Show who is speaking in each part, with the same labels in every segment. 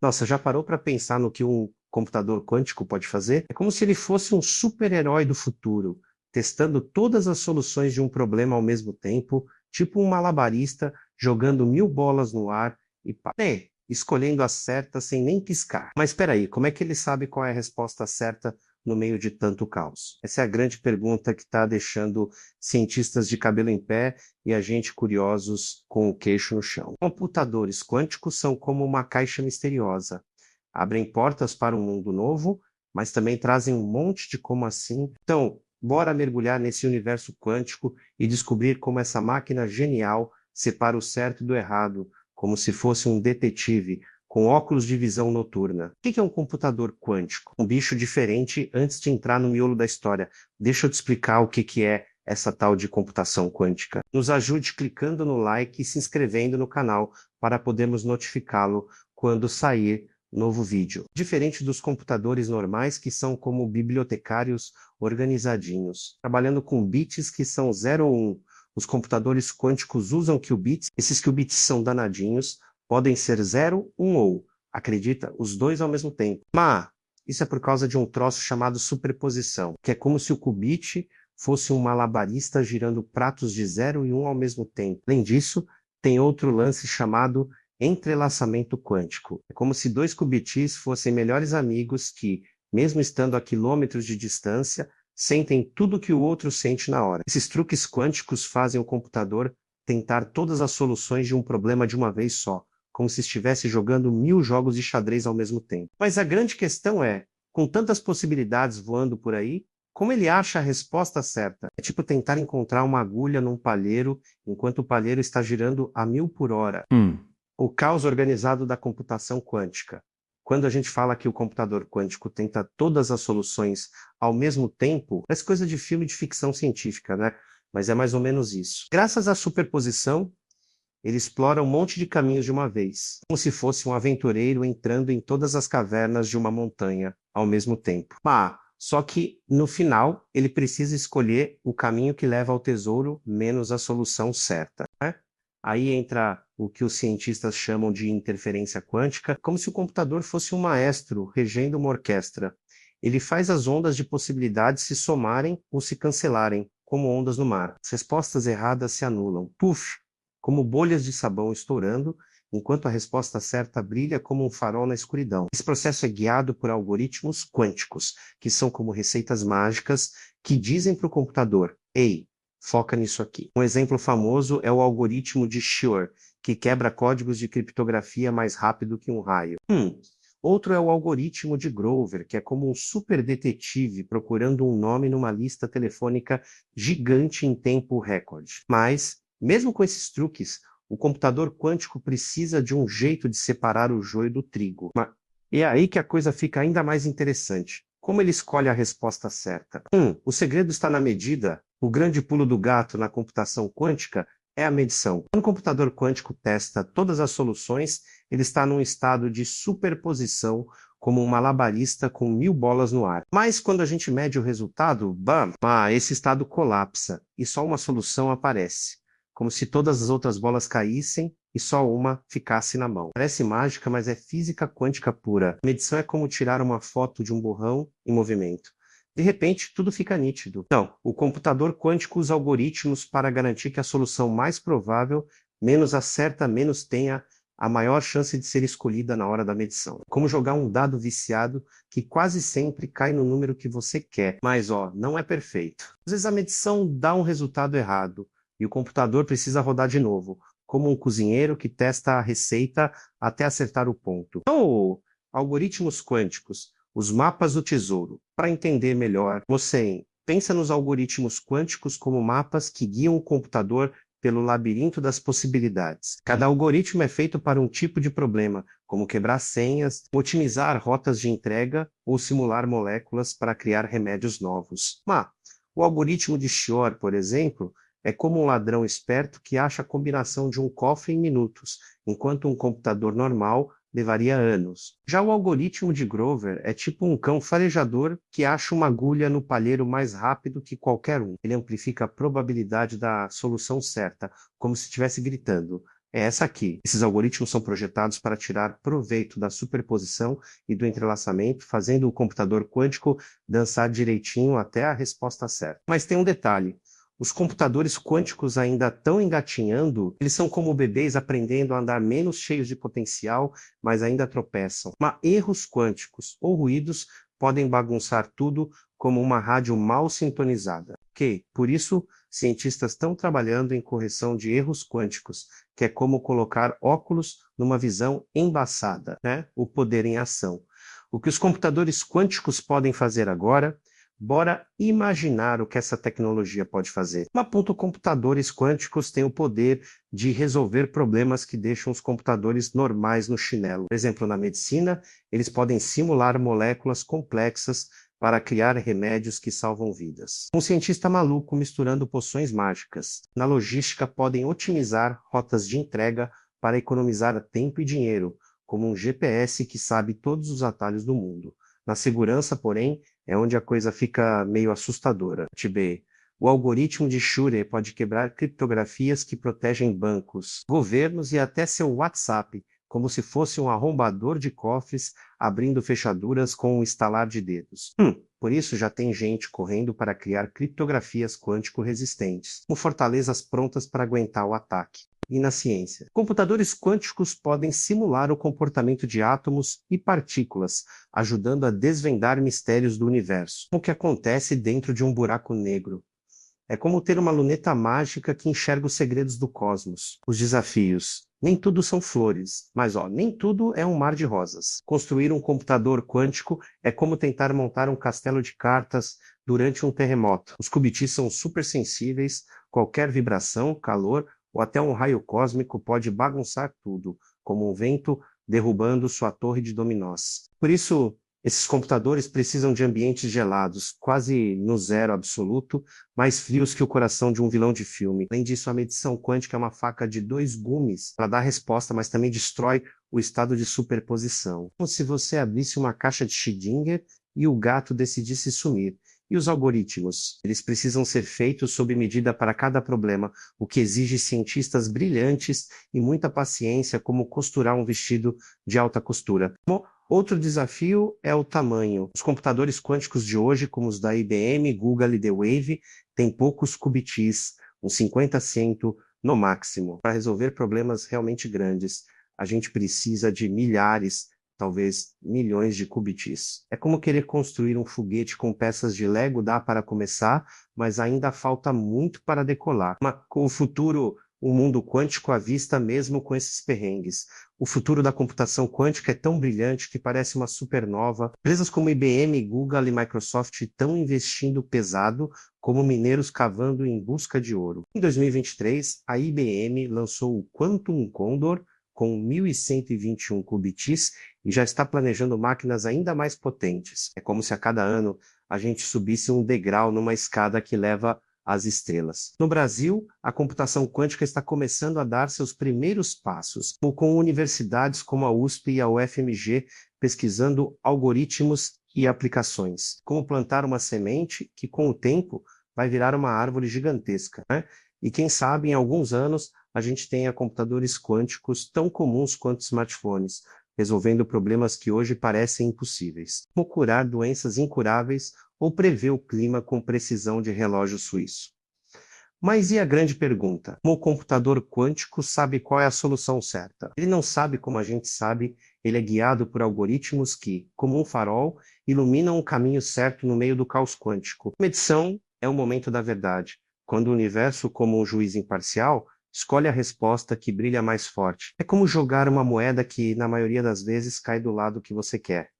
Speaker 1: Nossa, já parou para pensar no que um computador quântico pode fazer? É como se ele fosse um super-herói do futuro, testando todas as soluções de um problema ao mesmo tempo, tipo um malabarista jogando 1000 bolas no ar e escolhendo a certa sem nem piscar. Mas espera aí, como é que ele sabe qual é a resposta certa no meio de tanto caos? Essa é a grande pergunta que está deixando cientistas de cabelo em pé e a gente curiosos com o queixo no chão. Computadores quânticos são como uma caixa misteriosa. Abrem portas para um mundo novo, mas também trazem um monte de como assim. Então, bora mergulhar nesse universo quântico e descobrir como essa máquina genial separa o certo do errado, como se fosse um detetive com óculos de visão noturna. O que é um computador quântico? Um bicho diferente antes de entrar no miolo da história. Deixa eu te explicar o que é essa tal de computação quântica. Nos ajude clicando no like e se inscrevendo no canal para podermos notificá-lo quando sair novo vídeo. Diferente dos computadores normais que são como bibliotecários organizadinhos, trabalhando com bits que são 0 ou 1. Os computadores quânticos usam qubits, esses qubits são danadinhos, podem ser 0, 1 ou, acredita, os dois ao mesmo tempo. Mas isso é por causa de um troço chamado superposição, que é como se o qubit fosse um malabarista girando pratos de 0 e 1 ao mesmo tempo. Além disso, tem outro lance chamado entrelaçamento quântico. É como se dois qubits fossem melhores amigos que, mesmo estando a quilômetros de distância, sentem tudo que o outro sente na hora. Esses truques quânticos fazem o computador tentar todas as soluções de um problema de uma vez só, como se estivesse jogando 1000 jogos de xadrez ao mesmo tempo. Mas a grande questão é, com tantas possibilidades voando por aí, como ele acha a resposta certa? É tipo tentar encontrar uma agulha num palheiro enquanto o palheiro está girando a 1000 por hora. O caos organizado da computação quântica. Quando a gente fala que o computador quântico tenta todas as soluções ao mesmo tempo, parece coisa de filme de ficção científica, né? Mas é mais ou menos isso. Graças à superposição, ele explora um monte de caminhos de uma vez, como se fosse um aventureiro entrando em todas as cavernas de uma montanha ao mesmo tempo. Só que no final ele precisa escolher o caminho que leva ao tesouro menos a solução certa, né? Aí entra o que os cientistas chamam de interferência quântica, como se o computador fosse um maestro regendo uma orquestra. Ele faz as ondas de possibilidades se somarem ou se cancelarem, como ondas no mar. As respostas erradas se anulam. Puf! Como bolhas de sabão estourando, enquanto a resposta certa brilha como um farol na escuridão. Esse processo é guiado por algoritmos quânticos, que são como receitas mágicas que dizem para o computador: ei, foca nisso aqui. Um exemplo famoso é o algoritmo de Shor, que quebra códigos de criptografia mais rápido que um raio. Outro é o algoritmo de Grover, que é como um super detetive procurando um nome numa lista telefônica gigante em tempo recorde. Mas, mesmo com esses truques, o computador quântico precisa de um jeito de separar o joio do trigo. E é aí que a coisa fica ainda mais interessante. Como ele escolhe a resposta certa? O segredo está na medida. O grande pulo do gato na computação quântica é a medição. Quando o computador quântico testa todas as soluções, ele está num estado de superposição, como um malabarista com 1000 bolas no ar. Mas quando a gente mede o resultado, esse estado colapsa e só uma solução aparece, como se todas as outras bolas caíssem e só uma ficasse na mão. Parece mágica, mas é física quântica pura. A medição é como tirar uma foto de um borrão em movimento. De repente, tudo fica nítido. Não, o computador quântico usa algoritmos para garantir que a solução mais provável, menos acerta, menos tenha a maior chance de ser escolhida na hora da medição. Como jogar um dado viciado que quase sempre cai no número que você quer, mas não é perfeito. Às vezes a medição dá um resultado errado e o computador precisa rodar de novo, como um cozinheiro que testa a receita até acertar o ponto. Então, algoritmos quânticos, os mapas do tesouro. Para entender melhor, você pensa nos algoritmos quânticos como mapas que guiam o computador pelo labirinto das possibilidades. Cada algoritmo é feito para um tipo de problema, como quebrar senhas, otimizar rotas de entrega ou simular moléculas para criar remédios novos. O algoritmo de Shor, por exemplo, é como um ladrão esperto que acha a combinação de um cofre em minutos, enquanto um computador normal levaria anos. Já o algoritmo de Grover é tipo um cão farejador que acha uma agulha no palheiro mais rápido que qualquer um. Ele amplifica a probabilidade da solução certa, como se estivesse gritando: É essa aqui. Esses algoritmos são projetados para tirar proveito da superposição e do entrelaçamento, fazendo o computador quântico dançar direitinho até a resposta certa. Mas tem um detalhe. Os computadores quânticos ainda estão engatinhando, eles são como bebês aprendendo a andar menos cheios de potencial, mas ainda tropeçam. Mas erros quânticos ou ruídos podem bagunçar tudo como uma rádio mal sintonizada. Ok, por isso, cientistas estão trabalhando em correção de erros quânticos, que é como colocar óculos numa visão embaçada, né? O poder em ação. O que os computadores quânticos podem fazer agora. Bora imaginar o que essa tecnologia pode fazer. Uma ponto, computadores quânticos têm o poder de resolver problemas que deixam os computadores normais no chinelo. Por exemplo, na medicina, eles podem simular moléculas complexas para criar remédios que salvam vidas. Um cientista maluco misturando poções mágicas. Na logística, podem otimizar rotas de entrega para economizar tempo e dinheiro, como um GPS que sabe todos os atalhos do mundo. Na segurança, porém, é onde a coisa fica meio assustadora. Tibê, o algoritmo de Schrödinger pode quebrar criptografias que protegem bancos, governos e até seu WhatsApp, como se fosse um arrombador de cofres abrindo fechaduras com um estalar de dedos. Por isso já tem gente correndo para criar criptografias quântico-resistentes, com fortalezas prontas para aguentar o ataque. E na ciência, computadores quânticos podem simular o comportamento de átomos e partículas, ajudando a desvendar mistérios do universo, o que acontece dentro de um buraco negro. É como ter uma luneta mágica que enxerga os segredos do cosmos. Os desafios. Nem tudo são flores, mas nem tudo é um mar de rosas. Construir um computador quântico é como tentar montar um castelo de cartas durante um terremoto. Os qubits são super sensíveis, qualquer vibração, calor ou até um raio cósmico pode bagunçar tudo, como um vento derrubando sua torre de dominós. Por isso, esses computadores precisam de ambientes gelados, quase no zero absoluto, mais frios que o coração de um vilão de filme. Além disso, a medição quântica é uma faca de 2 gumes para dar resposta, mas também destrói o estado de superposição. Como se você abrisse uma caixa de Schrödinger e o gato decidisse sumir. E os algoritmos? Eles precisam ser feitos sob medida para cada problema, o que exige cientistas brilhantes e muita paciência, como costurar um vestido de alta costura. Outro desafio é o tamanho. Os computadores quânticos de hoje, como os da IBM, Google e The Wave, têm poucos qubits, uns 50 no máximo. Para resolver problemas realmente grandes, a gente precisa de milhares, talvez milhões de qubits. É como querer construir um foguete com peças de Lego, dá para começar, mas ainda falta muito para decolar. Com o futuro, o mundo quântico à vista mesmo com esses perrengues. O futuro da computação quântica é tão brilhante que parece uma supernova. Empresas como IBM, Google e Microsoft estão investindo pesado, como mineiros cavando em busca de ouro. Em 2023, a IBM lançou o Quantum Condor com 1.121 qubits e já está planejando máquinas ainda mais potentes. É como se a cada ano a gente subisse um degrau numa escada que leva às estrelas. No Brasil, a computação quântica está começando a dar seus primeiros passos, com universidades como a USP e a UFMG pesquisando algoritmos e aplicações. Como plantar uma semente que, com o tempo, vai virar uma árvore gigantesca, né? E quem sabe, em alguns anos, a gente tenha computadores quânticos tão comuns quanto smartphones, resolvendo problemas que hoje parecem impossíveis, como curar doenças incuráveis ou prever o clima com precisão de relógio suíço. Mas e a grande pergunta? Como o computador quântico sabe qual é a solução certa? Ele não sabe como a gente sabe, ele é guiado por algoritmos que, como um farol, iluminam o caminho certo no meio do caos quântico. A medição é o momento da verdade, quando o universo, como um juiz imparcial, escolhe a resposta que brilha mais forte. É como jogar uma moeda que, na maioria das vezes, cai do lado que você quer.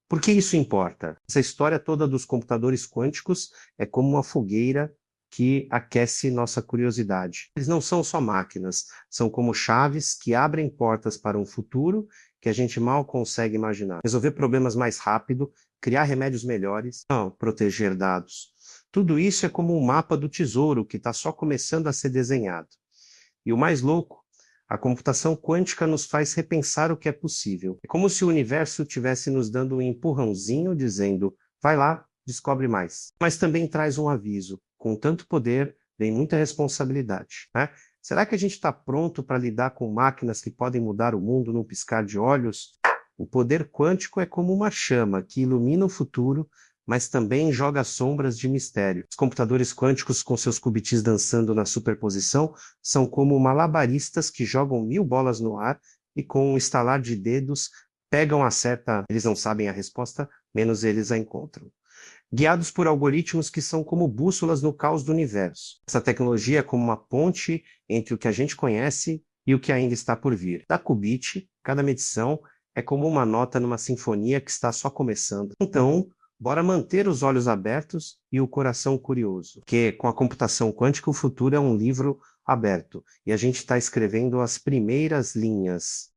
Speaker 1: Por que isso importa? Essa história toda dos computadores quânticos é como uma fogueira que aquece nossa curiosidade. Eles não são só máquinas, são como chaves que abrem portas para um futuro que a gente mal consegue imaginar. Resolver problemas mais rápido, criar remédios melhores, não, proteger dados. Tudo isso é como um mapa do tesouro que está só começando a ser desenhado. E o mais louco, a computação quântica nos faz repensar o que é possível. É como se o universo estivesse nos dando um empurrãozinho dizendo, vai lá, descobre mais. Mas também traz um aviso, com tanto poder, vem muita responsabilidade, né? Será que a gente está pronto para lidar com máquinas que podem mudar o mundo num piscar de olhos? O poder quântico é como uma chama que ilumina o futuro, mas também joga sombras de mistério. Os computadores quânticos, com seus qubits dançando na superposição, são como malabaristas que jogam 1000 bolas no ar e, com um estalar de dedos, pegam a certa. Eles não sabem a resposta, menos eles a encontram. Guiados por algoritmos que são como bússolas no caos do universo. Essa tecnologia é como uma ponte entre o que a gente conhece e o que ainda está por vir. Da qubit, cada medição é como uma nota numa sinfonia que está só começando. Então, bora manter os olhos abertos e o coração curioso, porque com a computação quântica o futuro é um livro aberto e a gente está escrevendo as primeiras linhas.